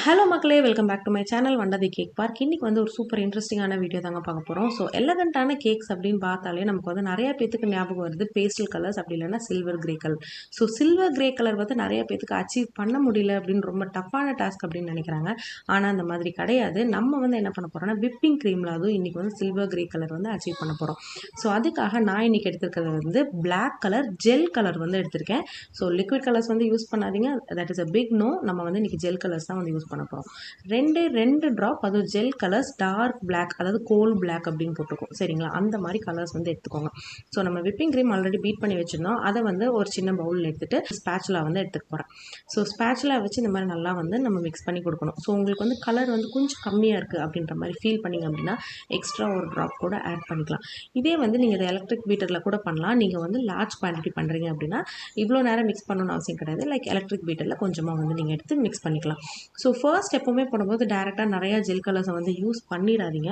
Hello மக்களே, welcome back to my channel வண்டதி cake park. இன்றைக்கி வந்து ஒரு சூப்பர் இன்ட்ரெஸ்டிங்கான வீடியோ தாங்க பார்க்க போகிறோம். ஸோ எலகண்ட்டான கேக்ஸ் அப்படின்னு பார்த்தாலே நமக்கு வந்து நிறைய பேத்துக்கு ஞாபகம் வருது பேஸ்டல் கலர்ஸ், அப்படி இல்லைன்னா silver grey colour. So silver grey colour வந்து நிறைய பேத்துக்கு அச்சீவ் பண்ண முடியல அப்படின்னு ரொம்ப டஃப்பான டாஸ்க் அப்படின்னு நினைக்கிறாங்க. ஆனால் அந்த மாதிரி கிடையாது. நம்ம வந்து என்ன பண்ண போகிறோம்னா விப்பிங் க்ரீமில் அதுவும் இன்றைக்கி வந்து சில்வர் கிரே கலர் வந்து அச்சீவ் பண்ண போகிறோம். ஸோ அதுக்காக நான் இன்றைக்கி எடுத்துருக்கிறது வந்து பிளாக் கலர் ஜெல் கலர் வந்து எடுத்திருக்கேன். ஸோ லிக்விட் கலர்ஸ் வந்து யூஸ் பண்ணாதீங்க, that is a big no. நம்ம வந்து இன்றைக்கி ஜெல் கலர்ஸ் தான் வந்து யூஸ் பண்ண போகிறோம். ரெண்டு ட்ராப் அதுவும் ஜெல் கலர்ஸ் டார்க் பிளாக், அதாவது கோல் பிளாக் அப்படின்னு போட்டுருக்கோம் சரிங்களா. அந்த மாதிரி கலர்ஸ் வந்து எடுத்துக்கோங்க. ஸோ நம்ம விப்பிங் க்ரீம் ஆல்ரெடி பீட் பண்ணி வச்சுருந்தோம். அதை வந்து ஒரு சின்ன பவுலில் எடுத்துகிட்டு ஸ்பேச்சுலா வந்து எடுத்துக்க போகிறேன். ஸோ ஸ்பேச்சுலா வச்சு இந்த மாதிரி நல்லா வந்து நம்ம மிக்ஸ் பண்ணி கொடுக்கணும். ஸோ உங்களுக்கு வந்து கலர் வந்து கொஞ்சம் கம்மியாக இருக்குது அப்படின்ற மாதிரி ஃபீல் பண்ணிங்க அப்படின்னா எக்ஸ்ட்ரா ஒரு ட்ராப் கூட ஆட் பண்ணிக்கலாம். இதே வந்து நீங்கள் இதை எலக்ட்ரிக் பீட்டரில் கூட பண்ணலாம். நீங்கள் வந்து லார்ஜ் குவான்டிட்டி பண்ணுறீங்க அப்படின்னா இவ்வளோ நேரம் மிக்ஸ் பண்ணணும்னு அவசியம் கிடையாது. லைக் எலக்ட்ரிக் பீட்டரில் கொஞ்சமாக வந்து நீங்கள் எடுத்து மிக்ஸ் பண்ணிக்கலாம். ஸோ ஃபர்ஸ்ட் எப்போவுமே போடும்போது டேரெக்டாக நிறையா ஜெல் கலர்ஸை வந்து யூஸ் பண்ணிடாதீங்க.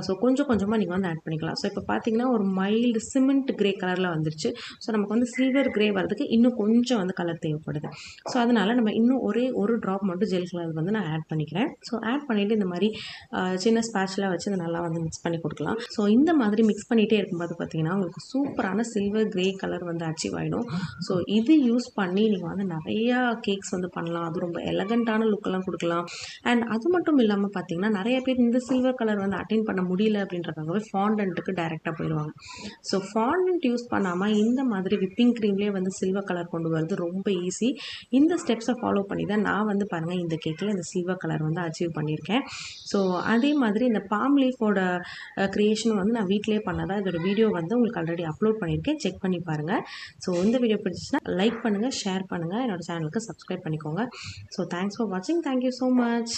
ஸோ கொஞ்சம் கொஞ்சமாக நீங்கள் வந்து ஆட் பண்ணிக்கலாம். ஸோ இப்போ பார்த்தீங்கன்னா ஒரு மைல்டு சிமெண்ட் கிரே கலரில் வந்துருச்சு. ஸோ நமக்கு வந்து சில்வர் கிரே வரதுக்கு இன்னும் கொஞ்சம் வந்து கலர் தேவைப்படுது. ஸோ அதனால் நம்ம இன்னும் ஒரே ஒரு ட்ராப் மட்டும் ஜெல் கலர் வந்து நான் ஆட் பண்ணிக்கிறேன். ஸோ ஆட் பண்ணிவிட்டு இந்த மாதிரி சின்ன ஸ்பேட்ச்லாம் வச்சு அதை நல்லா வந்து மிக்ஸ் பண்ணி கொடுக்கலாம். ஸோ இந்த மாதிரி மிக்ஸ் பண்ணிகிட்டே இருக்கும்போது பார்த்தீங்கன்னா உங்களுக்கு சூப்பரான சில்வர் கிரே கலர் வந்து அச்சீவ் ஆகிடும். ஸோ இது யூஸ் பண்ணி நீங்கள் வந்து நிறையா கேக்ஸ் வந்து பண்ணலாம். அது ரொம்ப எலகண்ட்டான லுக்கெல்லாம் கொடுக்கலாம். அண்ட் அது மட்டும் இல்லாமல் பார்த்தீங்கன்னா நிறைய பேர் இந்த சில்வர் கலர் வந்து அட்டைன் பண்ண முடியல அப்படின்றதுக்காகவே ஃபாண்டன்ட்டுக்கு டைரெக்டாக போயிடுவாங்க. ஸோ ஃபாண்டன்ட் யூஸ் பண்ணாமல் இந்த மாதிரி விப்பிங் க்ரீம்லேயே வந்து சில்வர் கலர் கொண்டு வரது ரொம்ப ஈஸி. இந்த ஸ்டெப்ஸை ஃபாலோ பண்ணி தான் நான் வந்து பாருங்கள் இந்த கேக்கில் இந்த சில்வர் கலர் வந்து அச்சீவ் பண்ணியிருக்கேன். ஸோ அதே மாதிரி இந்த பாம் லீஃபோட க்ரியேஷன் வந்து நான் வீட்டிலே பண்ணதான். இதோட வீடியோ வந்து உங்களுக்கு ஆல்ரெடி அப்லோட் பண்ணியிருக்கேன், செக் பண்ணி பாருங்கள். ஸோ இந்த வீடியோ பிடிச்சிச்சுன்னா லைக் பண்ணுங்கள், ஷேர் பண்ணுங்கள், என்னோட சேனலுக்கு சப்ஸ்கிரைப் பண்ணிக்கோங்க. ஸோ தேங்க்ஸ் ஃபார் வாட்சிங். Thank you so much.